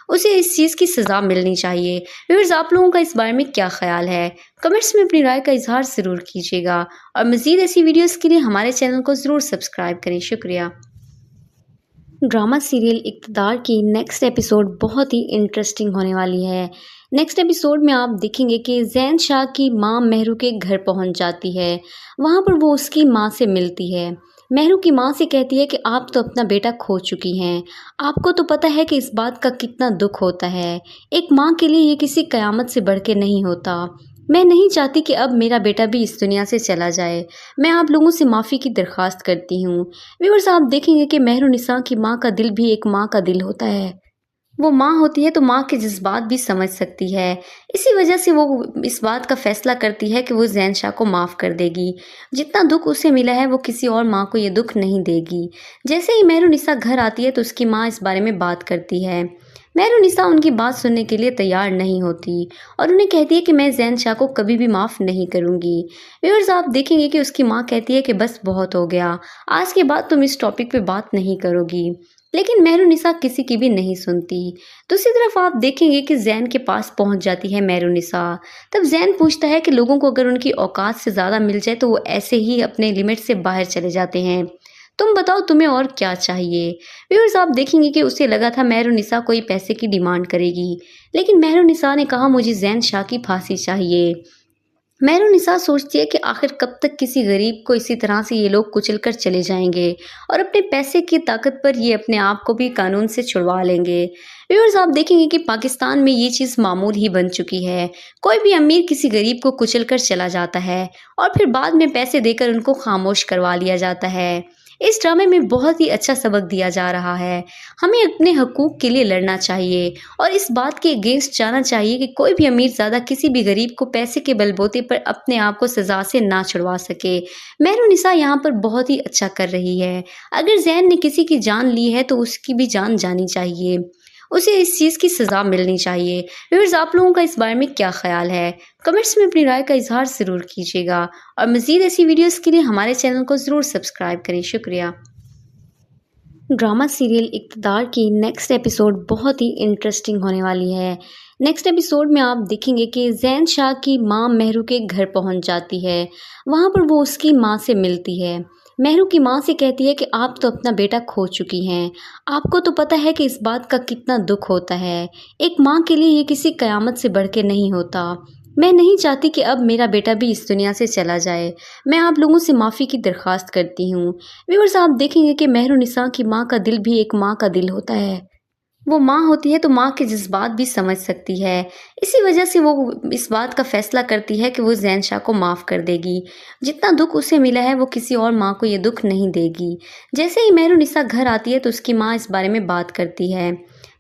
Speaker 1: उसे इस चीज़ की सज़ा मिलनी चाहिए। व्यूअर्स, आप लोगों का इस बारे में क्या ख़्याल है? कमेंट्स में अपनी राय का इज़हार ज़रूर कीजिएगा और मज़ीद ऐसी वीडियोज़ के लिए हमारे चैनल को ज़रूर सब्सक्राइब करें। शुक्रिया। ड्रामा सीरियल इक़्तिदार की नेक्स्ट एपिसोड बहुत ही इंटरेस्टिंग होने वाली है। नेक्स्ट एपिसोड में आप देखेंगे कि ज़ैन शाह की माँ मेहरू के घर पहुंच जाती है। वहां पर वो उसकी माँ से मिलती है। मेहरू की माँ से कहती है कि आप तो अपना बेटा खो चुकी हैं। आपको तो पता है कि इस बात का कितना दुख होता है। एक माँ के लिए ये किसी कयामत से बढ़ के नहीं होता। मैं नहीं चाहती कि अब मेरा बेटा भी इस दुनिया से चला जाए। मैं आप लोगों से माफ़ी की दरख्वास्त करती हूँ। व्यूअर्स, आप देखेंगे कि मेहरुन्निसा की माँ का दिल भी एक माँ का दिल होता है। वो माँ होती है तो माँ के जज़्बात भी समझ सकती है। इसी वजह से वो इस बात का फ़ैसला करती है कि वो ज़ैन शाह को माफ़ कर देगी। जितना दुःख उसे मिला है वो किसी और माँ को ये दुःख नहीं देगी। जैसे ही मेहरुन्निसा घर आती है तो उसकी माँ इस बारे में बात करती है। मेहरुन्निसा उनकी बात सुनने के लिए तैयार नहीं होती और उन्हें कहती है कि मैं ज़ैन शाह को कभी भी माफ़ नहीं करूँगी। व्यूअर्स, आप देखेंगे कि उसकी माँ कहती है कि बस बहुत हो गया, आज के बाद तुम इस टॉपिक पे बात नहीं करोगी। लेकिन मेहरुन्निसा किसी की भी नहीं सुनती। दूसरी तरफ आप देखेंगे कि ज़ैन के पास पहुंच जाती है मेहरुन्निसा। तब ज़ैन पूछता है कि लोगों को अगर उनकी औकात से ज़्यादा मिल जाए तो वो ऐसे ही अपने लिमिट से बाहर चले जाते हैं। तुम बताओ तुम्हें और क्या चाहिए? व्यूअर्स, आप देखेंगे कि उसे लगा था मेहरुन्निसा कोई पैसे की डिमांड करेगी, लेकिन मेहरुन्निसा ने कहा मुझे ज़ैन शाह की फांसी चाहिए। मेहरुन्निसा सोचती है कि आखिर कब तक किसी गरीब को इसी तरह से ये लोग कुचल कर चले जाएंगे और अपने पैसे की ताकत पर ये अपने आप को भी कानून से छुड़वा लेंगे। व्यूअर्स, आप देखेंगे कि पाकिस्तान में ये चीज़ मामूल ही बन चुकी है। कोई भी अमीर किसी गरीब को कुचल कर चला जाता है और फिर बाद में पैसे देकर उनको खामोश करवा लिया जाता है। इस ड्रामे में बहुत ही अच्छा सबक दिया जा रहा है। हमें अपने हकूक़ के लिए लड़ना चाहिए और इस बात के अगेंस्ट जाना चाहिए कि कोई भी अमीर ज़्यादा किसी भी गरीब को पैसे के बलबूते पर अपने आप को सज़ा से ना छुड़वा सके। मेहरुन्निसा यहाँ पर बहुत ही अच्छा कर रही है। अगर ज़ैन ने किसी की जान ली है तो उसकी भी जान जानी चाहिए, उसे इस चीज़ की सज़ा मिलनी चाहिए। व्यूअर्स, आप लोगों का इस बारे में क्या ख़्याल है? कमेंट्स में अपनी राय का इज़हार ज़रूर कीजिएगा और मज़ीद ऐसी वीडियोज़ के लिए हमारे चैनल को ज़रूर सब्सक्राइब करें। शुक्रिया। ड्रामा सीरियल इक़्तिदार की नेक्स्ट एपिसोड बहुत ही इंटरेस्टिंग होने वाली है। नेक्स्ट एपिसोड में आप देखेंगे कि ज़ैन शाह की माँ मेहरू के घर पहुंच जाती है। वहां पर वो उसकी माँ से मिलती है। मेहरू की माँ से कहती है कि आप तो अपना बेटा खो चुकी हैं। आपको तो पता है कि इस बात का कितना दुख होता है। एक माँ के लिए ये किसी क़यामत से बढ़ के नहीं होता। मैं नहीं चाहती कि अब मेरा बेटा भी इस दुनिया से चला जाए। मैं आप लोगों से माफ़ी की दरख्वास्त करती हूँ। व्यूअर्स, आप देखेंगे कि मेहरुन्निसा की माँ का दिल भी एक माँ का दिल होता है। वो माँ होती है तो माँ के जज़्बात भी समझ सकती है। इसी वजह से वो इस बात का फ़ैसला करती है कि वो ज़ैन शाह को माफ़ कर देगी। जितना दुःख उसे मिला है वो किसी और माँ को ये दुःख नहीं देगी। जैसे ही मेहरुन्निसा घर आती है तो उसकी माँ इस बारे में बात करती है।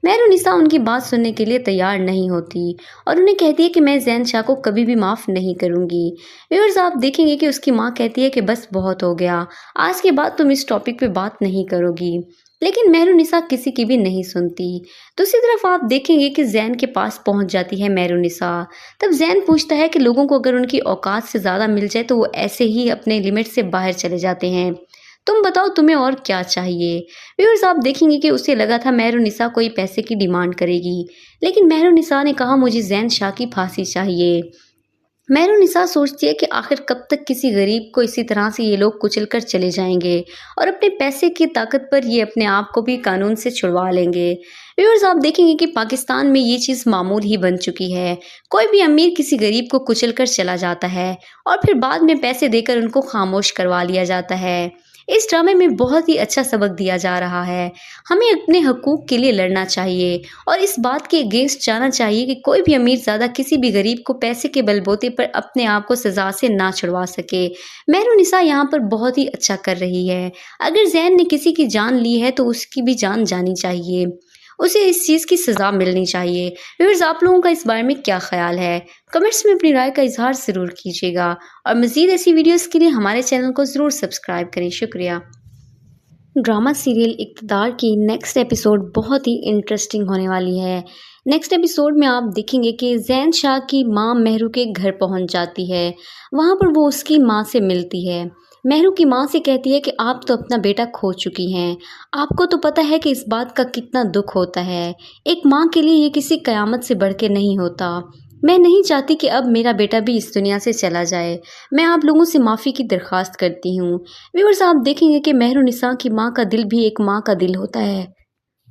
Speaker 1: मेहरुन्निसा उनकी बात सुनने के लिए तैयार नहीं होती और उन्हें कहती है कि मैं ज़ैन शाह को कभी भी माफ़ नहीं करूँगी। व्यूअर्स, आप देखेंगे कि उसकी माँ कहती है कि बस बहुत हो गया, आज के बाद तुम इस टॉपिक पे बात नहीं करोगी। लेकिन मेहरुन्निसा किसी की भी नहीं सुनती। दूसरी तरफ आप देखेंगे कि ज़ैन के पास पहुंच जाती है मेहरुन्निसा। तब ज़ैन पूछता है कि लोगों को अगर उनकी औकात से ज़्यादा मिल जाए तो वो ऐसे ही अपने लिमिट से बाहर चले जाते हैं। तुम बताओ तुम्हें और क्या चाहिए? व्यूअर्स, आप देखेंगे कि उसे लगा था मेहरुन्निसा कोई पैसे की डिमांड करेगी, लेकिन मेहरुन्निसा ने कहा मुझे ज़ैन शाह की फांसी चाहिए। मेहरुन्निसा सोचती है कि आखिर कब तक किसी गरीब को इसी तरह से ये लोग कुचल कर चले जाएंगे और अपने पैसे की ताकत पर ये अपने आप को भी कानून से छुड़वा लेंगे। व्यूअर्स, आप देखेंगे कि पाकिस्तान में ये चीज़ मामूल ही बन चुकी है। कोई भी अमीर किसी गरीब को कुचल कर चला जाता है और फिर बाद में पैसे देकर उनको खामोश करवा लिया जाता है। इस ड्रामे में बहुत ही अच्छा सबक दिया जा रहा है। हमें अपने हकूक़ के लिए लड़ना चाहिए और इस बात के अगेंस्ट जाना चाहिए कि कोई भी अमीर ज़्यादा किसी भी गरीब को पैसे के बलबूते पर अपने आप को सज़ा से ना छुड़वा सके। मेहरुन्निसा यहाँ पर बहुत ही अच्छा कर रही है। अगर ज़ैन ने किसी की जान ली है तो उसकी भी जान जानी चाहिए, उसे इस चीज़ की सज़ा मिलनी चाहिए। व्यूअर्स, आप लोगों का इस बारे में क्या ख़्याल है? कमेंट्स में अपनी राय का इज़हार ज़रूर कीजिएगा और मज़ीद ऐसी वीडियोज़ के लिए हमारे चैनल को ज़रूर सब्सक्राइब करें। शुक्रिया। ड्रामा सीरियल इक़्तिदार की नेक्स्ट एपिसोड बहुत ही इंटरेस्टिंग होने वाली है। नेक्स्ट एपिसोड में आप देखेंगे कि ज़ैन शाह की माँ मेहरू के घर पहुंच जाती है। वहां पर वो उसकी माँ से मिलती है। मेहरू की माँ से कहती है कि आप तो अपना बेटा खो चुकी हैं। आपको तो पता है कि इस बात का कितना दुख होता है। एक माँ के लिए ये किसी क़यामत से बढ़ के नहीं होता। मैं नहीं चाहती कि अब मेरा बेटा भी इस दुनिया से चला जाए। मैं आप लोगों से माफ़ी की दरख्वास्त करती हूँ। व्यूअर्स, आप देखेंगे कि मेहरुन्निसा की माँ का दिल भी एक माँ का दिल होता है।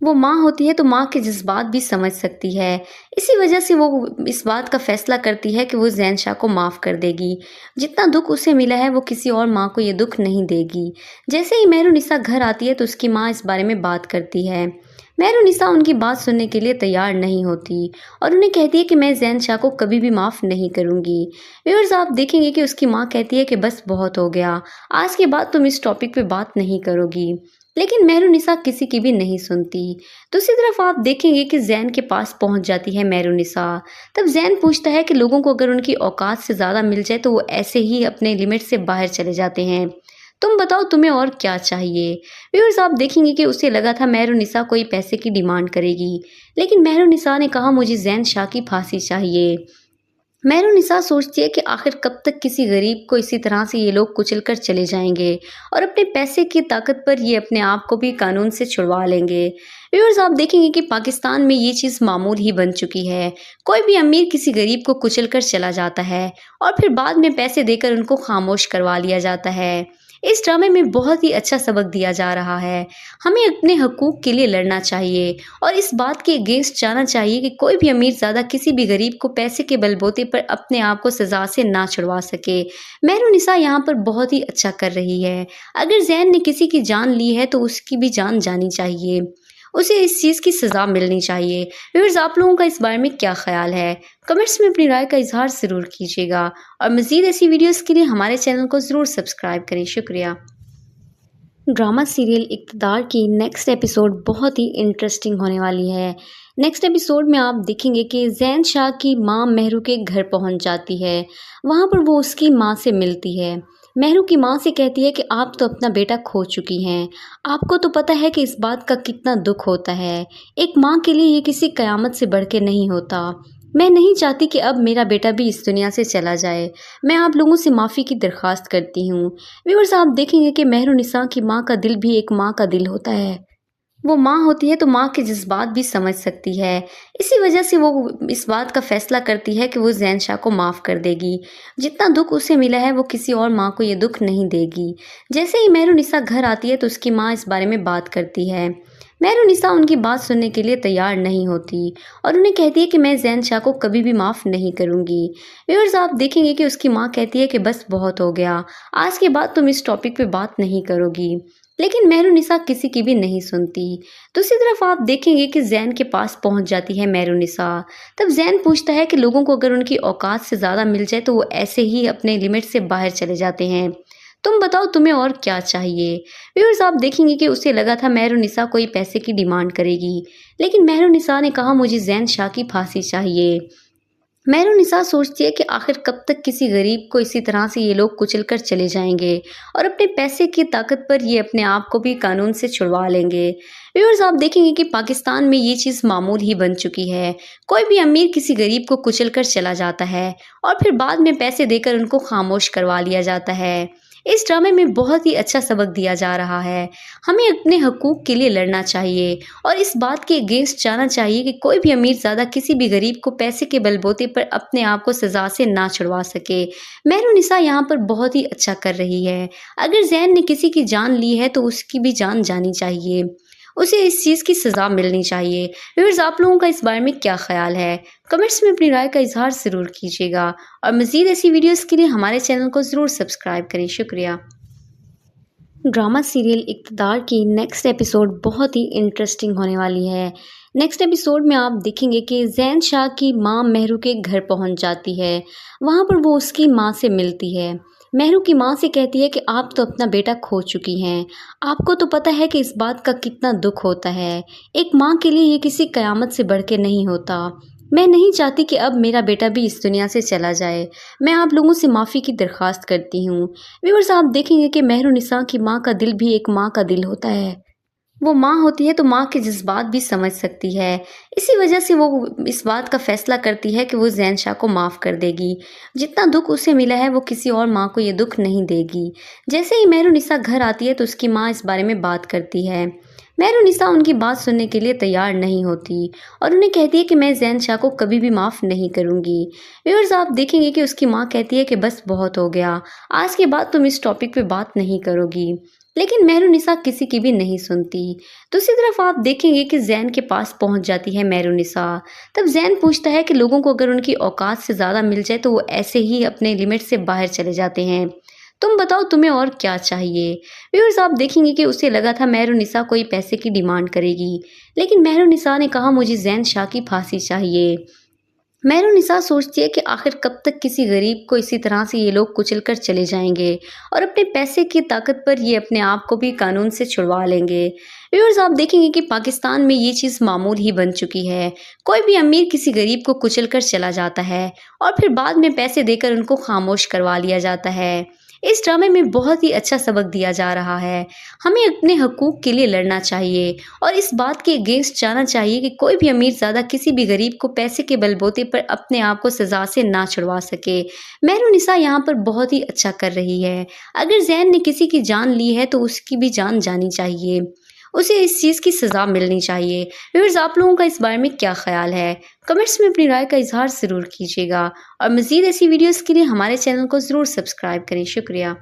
Speaker 1: वो माँ होती है तो माँ के जज़्बात भी समझ सकती है। इसी वजह से वो इस बात का फ़ैसला करती है कि वो ज़ैन शाह को माफ़ कर देगी। जितना दुःख उसे मिला है वो किसी और माँ को ये दुःख नहीं देगी। जैसे ही मेहरुन्निसा घर आती है तो उसकी माँ इस बारे में बात करती है। मेहरुनिसा उनकी बात सुनने के लिए तैयार नहीं होती और उन्हें कहती है कि मैं ज़ैन शाह को कभी भी माफ़ नहीं करूँगी। व्यूअर्स, आप देखेंगे कि उसकी माँ कहती है कि बस बहुत हो गया, आज के बाद तुम इस टॉपिक पे बात नहीं करोगी। लेकिन मेहरुनिसा किसी की भी नहीं सुनती। दूसरी तरफ आप देखेंगे कि ज़ैन के पास पहुंच जाती है मेहरुनिसा। तब ज़ैन पूछता है कि लोगों को अगर उनकी औकात से ज़्यादा मिल जाए तो वो ऐसे ही अपने लिमिट से बाहर चले जाते हैं। तुम बताओ तुम्हें और क्या चाहिए। व्यूअर्स, आप देखेंगे कि उसे लगा था मेहरुनिसा कोई पैसे की डिमांड करेगी, लेकिन मेहरुनिसा ने कहा मुझे ज़ैन शाह की फांसी चाहिए। मेहरुनिसा सोचती है कि आखिर कब तक किसी गरीब को इसी तरह से ये लोग कुचल कर चले जाएंगे और अपने पैसे की ताकत पर ये अपने आप को भी कानून से छुड़वा लेंगे। व्यूअर्स, आप देखेंगे कि पाकिस्तान में ये चीज़ मामूल ही बन चुकी है। कोई भी अमीर किसी गरीब को कुचल कर चला जाता है और फिर बाद में पैसे देकर उनको खामोश करवा लिया जाता है। इस ड्रामे में बहुत ही अच्छा सबक दिया जा रहा है। हमें अपने हकूक़ के लिए लड़ना चाहिए और इस बात के अगेंस्ट जाना चाहिए कि कोई भी अमीर ज़्यादा किसी भी गरीब को पैसे के बलबूते पर अपने आप को सज़ा से ना छुड़वा सके। मेहरुनिसा यहाँ पर बहुत ही अच्छा कर रही है। अगर ज़ैन ने किसी की जान ली है तो उसकी भी जान जानी चाहिए, उसे इस चीज़ की सज़ा मिलनी चाहिए। व्यूअर्स, आप लोगों का इस बारे में क्या ख्याल है? कमेंट्स में अपनी राय का इजहार ज़रूर कीजिएगा और मज़ीद ऐसी वीडियोस के लिए हमारे चैनल को ज़रूर सब्सक्राइब करें। शुक्रिया। ड्रामा सीरियल इक़्तिदार की नेक्स्ट एपिसोड बहुत ही इंटरेस्टिंग होने वाली है। नेक्स्ट एपिसोड में आप देखेंगे कि ज़ैन शाह की माँ मेहरू के घर पहुंच जाती है। वहां पर वो उसकी माँ से मिलती है। मेहरू की माँ से कहती है कि आप तो अपना बेटा खो चुकी हैं। आपको तो पता है कि इस बात का कितना दुख होता है। एक माँ के लिए ये किसी क़यामत से बढ़ के नहीं होता। मैं नहीं चाहती कि अब मेरा बेटा भी इस दुनिया से चला जाए। मैं आप लोगों से माफ़ी की दरख्वास्त करती हूँ। व्यूअर्स, आप देखेंगे कि मेहरुनिसा की माँ का दिल भी एक माँ का दिल होता है। वो माँ होती है तो माँ के जज्बात भी समझ सकती है। इसी वजह से वो इस बात का फैसला करती है कि वो ज़ैन शाह को माफ़ कर देगी। जितना दुख उसे मिला है वो किसी और माँ को ये दुख नहीं देगी। जैसे ही मेहरुनिसा घर आती है तो उसकी माँ इस बारे में बात करती है। मेहरुनिसा उनकी बात सुनने के लिए तैयार नहीं होती और उन्हें कहती है कि मैं ज़ैन शाह को कभी भी माफ़ नहीं करूँगी। व्यूअर्स, आप देखेंगे कि उसकी माँ कहती है कि बस बहुत हो गया, आज के बाद तुम इस टॉपिक पे बात नहीं करोगी। लेकिन मेहरुनिसा किसी की भी नहीं सुनती। दूसरी तरफ आप देखेंगे कि ज़ैन के पास पहुंच जाती है मेहरुनिसा। तब ज़ैन पूछता है कि लोगों को अगर उनकी औकात से ज़्यादा मिल जाए तो वो ऐसे ही अपने लिमिट से बाहर चले जाते हैं। तुम बताओ तुम्हें और क्या चाहिए। व्यूअर्स, आप देखेंगे कि उसे लगा था मेहरुनिसा कोई पैसे की डिमांड करेगी, लेकिन मेहरुनिसा ने कहा मुझे ज़ैन शाह की फांसी चाहिए। मेहरुनिसा सोचती है कि आखिर कब तक किसी गरीब को इसी तरह से ये लोग कुचल कर चले जाएंगे और अपने पैसे की ताकत पर ये अपने आप को भी कानून से छुड़वा लेंगे। व्यूअर्स, आप देखेंगे कि पाकिस्तान में ये चीज़ मामूल ही बन चुकी है। कोई भी अमीर किसी गरीब को कुचल कर चला जाता है और फिर बाद में पैसे देकर उनको खामोश करवा लिया जाता है। इस ड्रामे में बहुत ही अच्छा सबक दिया जा रहा है। हमें अपने हकूक़ के लिए लड़ना चाहिए और इस बात के अगेंस्ट जाना चाहिए कि कोई भी अमीर ज़्यादा किसी भी गरीब को पैसे के बलबूते पर अपने आप को सज़ा से ना छुड़वा सके। मेहरुनिसा यहाँ पर बहुत ही अच्छा कर रही है। अगर ज़ैन ने किसी की जान ली है तो उसकी भी जान जानी चाहिए, उसे इस चीज़ की सज़ा मिलनी चाहिए। व्यूअर्स, आप लोगों का इस बारे में क्या ख्याल है? कमेंट्स में अपनी राय का इजहार ज़रूर कीजिएगा और मज़ीद ऐसी वीडियोस के लिए हमारे चैनल को ज़रूर सब्सक्राइब करें। शुक्रिया। ड्रामा सीरियल इक़्तिदार की नेक्स्ट एपिसोड बहुत ही इंटरेस्टिंग होने वाली है। नेक्स्ट एपिसोड में आप देखेंगे कि ज़ैन शाह की माँ मेहरू के घर पहुंच जाती है। वहां पर वो उसकी माँ से मिलती है। मेहरू की माँ से कहती है कि आप तो अपना बेटा खो चुकी हैं। आपको तो पता है कि इस बात का कितना दुख होता है। एक माँ के लिए ये किसी क़यामत से बढ़ के नहीं होता। मैं नहीं चाहती कि अब मेरा बेटा भी इस दुनिया से चला जाए। मैं आप लोगों से माफ़ी की दरख्वास्त करती हूँ। व्यूअर्स, आप देखेंगे कि मेहरुनिसा की माँ का दिल भी एक माँ का दिल होता है। वो माँ होती है तो माँ के जज्बात भी समझ सकती है। इसी वजह से वो इस बात का फैसला करती है कि वो ज़ैन शाह को माफ़ कर देगी। जितना दुख उसे मिला है वो किसी और माँ को ये दुख नहीं देगी। जैसे ही मेहरुनिसा घर आती है तो उसकी माँ इस बारे में बात करती है। मेहरुनिसा उनकी बात सुनने के लिए तैयार नहीं होती और उन्हें कहती है कि मैं ज़ैन शाह को कभी भी माफ़ नहीं करूँगी। व्यूअर्स, आप देखेंगे कि उसकी माँ कहती है कि बस बहुत हो गया, आज के बाद तुम इस टॉपिक पे बात नहीं करोगी। लेकिन मेहरुनिसा किसी की भी नहीं सुनती। दूसरी तरफ आप देखेंगे कि ज़ैन के पास पहुंच जाती है मेहरुनिसा। तब ज़ैन पूछता है कि लोगों को अगर उनकी औकात से ज़्यादा मिल जाए तो वो ऐसे ही अपने लिमिट से बाहर चले जाते हैं। तुम बताओ तुम्हें और क्या चाहिए। व्यूअर्स आप देखेंगे कि उसे लगा था मेहरुनिसा कोई पैसे की डिमांड करेगी, लेकिन मेहरुनिसा ने कहा मुझे ज़ैन शाह की फांसी चाहिए। मेहरुनिसा सोचती है कि आखिर कब तक किसी गरीब को इसी तरह से ये लोग कुचल कर चले जाएंगे और अपने पैसे की ताकत पर ये अपने आप को भी कानून से छुड़वा लेंगे। व्यूअर्स आप देखेंगे कि पाकिस्तान में ये चीज़ मामूल ही बन चुकी है। कोई भी अमीर किसी गरीब को कुचल कर चला जाता है और फिर बाद में पैसे देकर उनको खामोश करवा लिया जाता है। इस ड्रामे में बहुत ही अच्छा सबक दिया जा रहा है। हमें अपने हकूक़ के लिए लड़ना चाहिए और इस बात के अगेंस्ट जाना चाहिए कि कोई भी अमीर ज़्यादा किसी भी गरीब को पैसे के बलबूते पर अपने आप को सज़ा से ना छुड़वा सके। मेहरुनिसा यहाँ पर बहुत ही अच्छा कर रही है। अगर ज़ैन ने किसी की जान ली है तो उसकी भी जान जानी चाहिए, उसे इस चीज़ की सज़ा मिलनी चाहिए। व्यूअर्स आप लोगों का इस बारे में क्या ख्याल है? कमेंट्स में अपनी राय का इजहार ज़रूर कीजिएगा और मज़ीद ऐसी वीडियोज़ के लिए हमारे चैनल को ज़रूर सब्सक्राइब करें। शुक्रिया।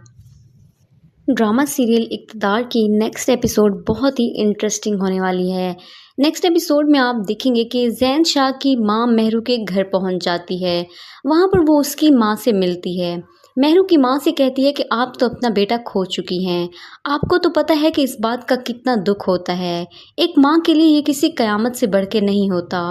Speaker 1: ड्रामा सीरियल इक़्तिदार की नेक्स्ट एपिसोड बहुत ही इंटरेस्टिंग होने वाली है। नेक्स्ट एपिसोड में आप देखेंगे कि ज़ैन शाह की माँ मेहरू के घर पहुंच जाती है। वहां पर वो उसकी माँ से मिलती है। मेहरू की माँ से कहती है कि आप तो अपना बेटा खो चुकी हैं। आपको तो पता है कि इस बात का कितना दुख होता है। एक माँ के लिए ये किसी क़यामत से बढ़ के नहीं होता।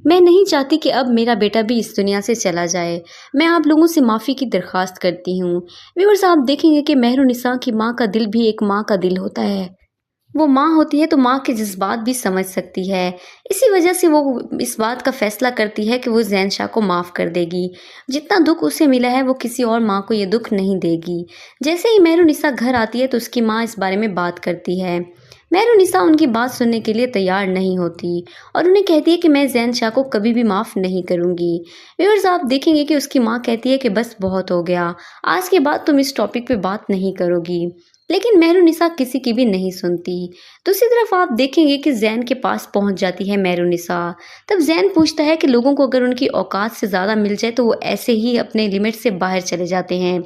Speaker 1: मैं नहीं चाहती कि अब मेरा बेटा भी इस दुनिया से चला जाए। मैं आप लोगों से माफ़ी की दरख्वास्त करती हूँ। व्यूअर्स आप देखेंगे कि मेहरुनिसा की माँ का दिल भी एक माँ का दिल होता है। वो माँ होती है तो माँ के जज्बात भी समझ सकती है। इसी वजह से वो इस बात का फैसला करती है कि वो ज़ैन शाह को माफ़ कर देगी। जितना दुख उसे मिला है वो किसी और माँ को ये दुख नहीं देगी। जैसे ही मेहरुनिसा घर आती है तो उसकी माँ इस बारे में बात करती है। मेहरुनिसा उनकी बात सुनने के लिए तैयार नहीं होती और उन्हें कहती है कि मैं ज़ैन शाह को कभी भी माफ़ नहीं करूँगी। व्यूअर्स आप देखेंगे कि उसकी माँ कहती है कि बस बहुत हो गया, आज के बाद तुम इस टॉपिक पे बात नहीं करोगी। लेकिन मेहरुनिसा किसी की भी नहीं सुनती। दूसरी तरफ आप देखेंगे कि ज़ैन के पास पहुंच जाती है मेहरुनिसा। तब ज़ैन पूछता है कि लोगों को अगर उनकी औकात से ज़्यादा मिल जाए तो वो ऐसे ही अपने लिमिट से बाहर चले जाते हैं।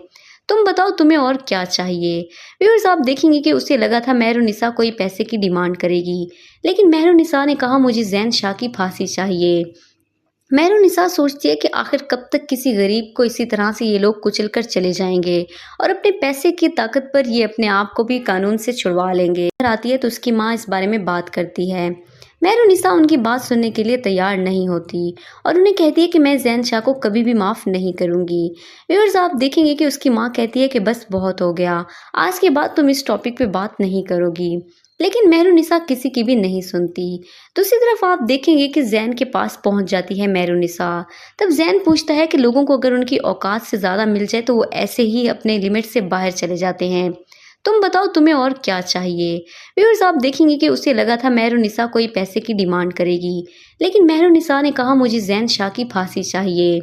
Speaker 1: तुम बताओ तुम्हें और क्या चाहिए। व्यूअर्स आप देखेंगे कि उसे लगा था मेहरुनिसा कोई पैसे की डिमांड करेगी, लेकिन मेहरुनिसा ने कहा मुझे ज़ैन शाह की फांसी चाहिए। मेहरुनिसा सोचती है कि आखिर कब तक किसी गरीब को इसी तरह से ये लोग कुचल कर चले जाएंगे और अपने पैसे की ताकत पर ये अपने आप को भी कानून से छुड़वा लेंगे। घर आती है तो उसकी माँ इस बारे में बात करती है। मेहरुनिसा उनकी बात सुनने के लिए तैयार नहीं होती और उन्हें कहती है कि मैं ज़ैन शाह को कभी भी माफ़ नहीं करूँगी। व्यूअर्स आप देखेंगे कि उसकी माँ कहती है कि बस बहुत हो गया, आज के बाद तुम इस टॉपिक पे बात नहीं करोगी। लेकिन मेहरुनिसा किसी की भी नहीं सुनती। दूसरी तरफ आप देखेंगे कि ज़ैन के पास पहुंच जाती है मेहरुनिसा। तब ज़ैन पूछता है कि लोगों को अगर उनकी औकात से ज़्यादा मिल जाए तो वो ऐसे ही अपने लिमिट से बाहर चले जाते हैं। तुम बताओ तुम्हें और क्या चाहिए। व्यूअर्स आप देखेंगे कि उसे लगा था मेहरुनिसा कोई पैसे की डिमांड करेगी, लेकिन मेहरुनिसा ने कहा मुझे ज़ैन शाह की फांसी चाहिए।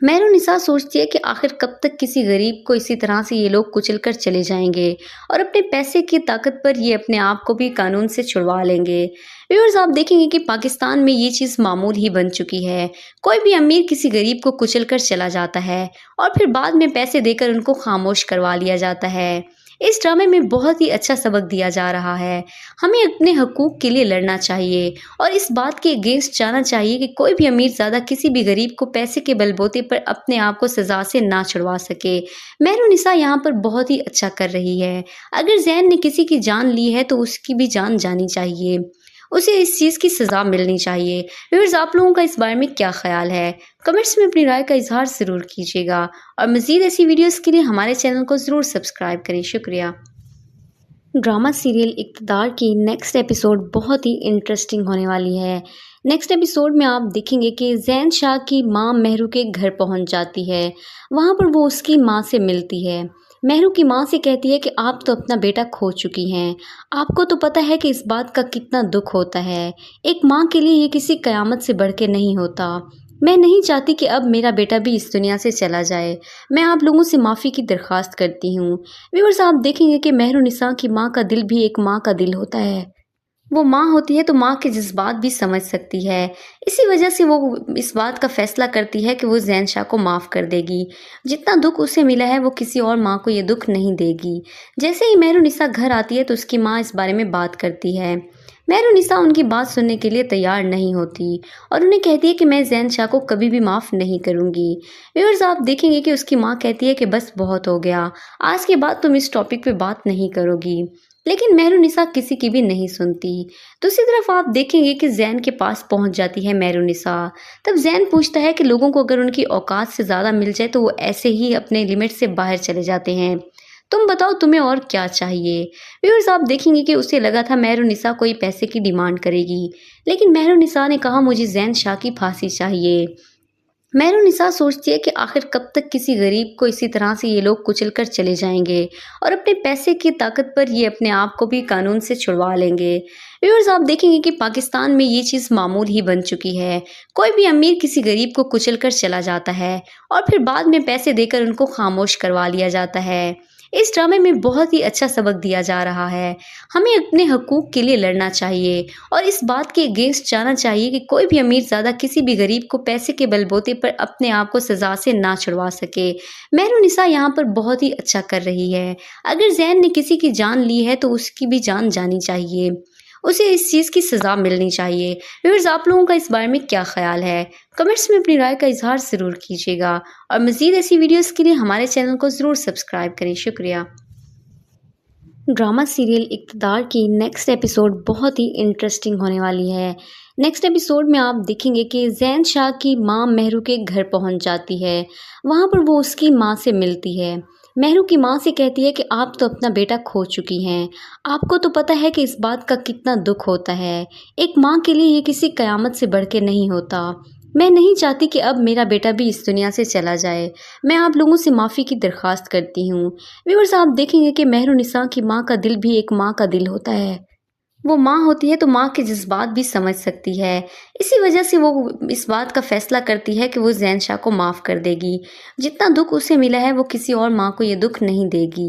Speaker 1: मेहरुनिसा सोचती है कि आखिर कब तक किसी गरीब को इसी तरह से ये लोग कुचल कर चले जाएंगे और अपने पैसे की ताकत पर ये अपने आप को भी कानून से छुड़वा लेंगे। व्यूअर्स आप देखेंगे कि पाकिस्तान में ये चीज़ मामूल ही बन चुकी है। कोई भी अमीर किसी गरीब को कुचल कर चला जाता है और फिर बाद में पैसे देकर उनको खामोश करवा लिया जाता है। इस ड्रामे में बहुत ही अच्छा सबक दिया जा रहा है। हमें अपने हकूक़ के लिए लड़ना चाहिए और इस बात के अगेंस्ट जाना चाहिए कि कोई भी अमीर ज़्यादा किसी भी गरीब को पैसे के बलबूते पर अपने आप को सज़ा से ना छुड़वा सके। मेहरुनिसा यहाँ पर बहुत ही अच्छा कर रही है। अगर ज़ैन ने किसी की जान ली है तो उसकी भी जान जानी चाहिए, उसे इस चीज़ की सज़ा मिलनी चाहिए। व्यूअर्स आप लोगों का इस बारे में क्या ख्याल है? कमेंट्स में अपनी राय का इजहार ज़रूर कीजिएगा और मज़ीद ऐसी वीडियोज़ के लिए हमारे चैनल को ज़रूर सब्सक्राइब करें। शुक्रिया। ड्रामा सीरियल इक़्तिदार की नेक्स्ट एपिसोड बहुत ही इंटरेस्टिंग होने वाली है। नेक्स्ट एपिसोड में आप देखेंगे कि ज़ैन शाह की माँ मेहरू के घर पहुंच जाती है। वहां पर वो उसकी माँ से मिलती है। मेहरू की माँ से कहती है कि आप तो अपना बेटा खो चुकी हैं। आपको तो पता है कि इस बात का कितना दुख होता है। एक माँ के लिए ये किसी क़यामत से बढ़ के नहीं होता। मैं नहीं चाहती कि अब मेरा बेटा भी इस दुनिया से चला जाए। मैं आप लोगों से माफ़ी की दरख्वास्त करती हूँ। व्यूअर्स आप देखेंगे कि मेहरुनिसा की माँ का दिल भी एक माँ का दिल होता है। वो माँ होती है तो माँ के जज्बात भी समझ सकती है। इसी वजह से वो इस बात का फैसला करती है कि वो ज़ैन शाह को माफ़ कर देगी। जितना दुख उसे मिला है वो किसी और माँ को ये दुख नहीं देगी। जैसे ही मेहरुनिसा घर आती है तो उसकी माँ इस बारे में बात करती है। मेहरुनिसा उनकी बात सुनने के लिए तैयार नहीं होती और उन्हें कहती है कि मैं ज़ैन शाह को कभी भी माफ़ नहीं करूँगी। व्यूअर्स, आप देखेंगे कि उसकी माँ कहती है कि बस बहुत हो गया, आज के बाद तुम इस टॉपिक पे बात नहीं करोगी। लेकिन मेहरुनिसा किसी की भी नहीं सुनती। दूसरी तरफ आप देखेंगे कि ज़ैन के पास पहुंच जाती है मेहरुनिसा। तब ज़ैन पूछता है कि लोगों को अगर उनकी औकात से ज़्यादा मिल जाए तो वो ऐसे ही अपने लिमिट से बाहर चले जाते हैं। तुम बताओ तुम्हें और क्या चाहिए? व्यूअर्स, आप देखेंगे कि उसे लगा था मेहरुनिसा कोई पैसे की डिमांड करेगी, लेकिन मेहरुनिसा ने कहा मुझे ज़ैन शाह की फांसी चाहिए। मेहरुनिसा सोचती है कि आखिर कब तक किसी गरीब को इसी तरह से ये लोग कुचल कर चले जाएंगे और अपने पैसे की ताकत पर ये अपने आप को भी कानून से छुड़वा लेंगे। व्यूअर्स, आप देखेंगे कि पाकिस्तान में ये चीज़ मामूल ही बन चुकी है। कोई भी अमीर किसी गरीब को कुचल कर चला जाता है और फिर बाद में पैसे देकर उनको खामोश करवा लिया जाता है। इस ड्रामे में बहुत ही अच्छा सबक दिया जा रहा है। हमें अपने हकूक़ के लिए लड़ना चाहिए और इस बात के अगेंस्ट जाना चाहिए कि कोई भी अमीर ज़्यादा किसी भी गरीब को पैसे के बलबूते पर अपने आप को सज़ा से ना छुड़वा सके। मेहरुनिसा यहाँ पर बहुत ही अच्छा कर रही है। अगर ज़ैन ने किसी की जान ली है तो उसकी भी जान जानी चाहिए, उसे इस चीज़ की सज़ा मिलनी चाहिए। व्यूअर्स, आप लोगों का इस बारे में क्या ख्याल है? कमेंट्स में अपनी राय का इजहार ज़रूर कीजिएगा और मज़ीद ऐसी वीडियोस के लिए हमारे चैनल को ज़रूर सब्सक्राइब करें। शुक्रिया। ड्रामा सीरियल इक़्तिदार की नेक्स्ट एपिसोड बहुत ही इंटरेस्टिंग होने वाली है। नेक्स्ट एपिसोड में आप देखेंगे कि ज़ैन शाह की माँ मेहरू के घर पहुंच जाती है। वहां पर वो उसकी माँ से मिलती है। मेहरू की माँ से कहती है कि आप तो अपना बेटा खो चुकी हैं। आपको तो पता है कि इस बात का कितना दुख होता है। एक माँ के लिए ये किसी क़यामत से बढ़ के नहीं होता। मैं नहीं चाहती कि अब मेरा बेटा भी इस दुनिया से चला जाए। मैं आप लोगों से माफ़ी की दरख्वास्त करती हूँ। व्यूअर्स, आप देखेंगे कि मेहरुनिसा की माँ का दिल भी एक माँ का दिल होता है। वो माँ होती है तो माँ के जज्बात भी समझ सकती है। इसी वजह से वो इस बात का फैसला करती है कि वो ज़ैन शाह को माफ़ कर देगी। जितना दुख उसे मिला है वो किसी और माँ को ये दुख नहीं देगी।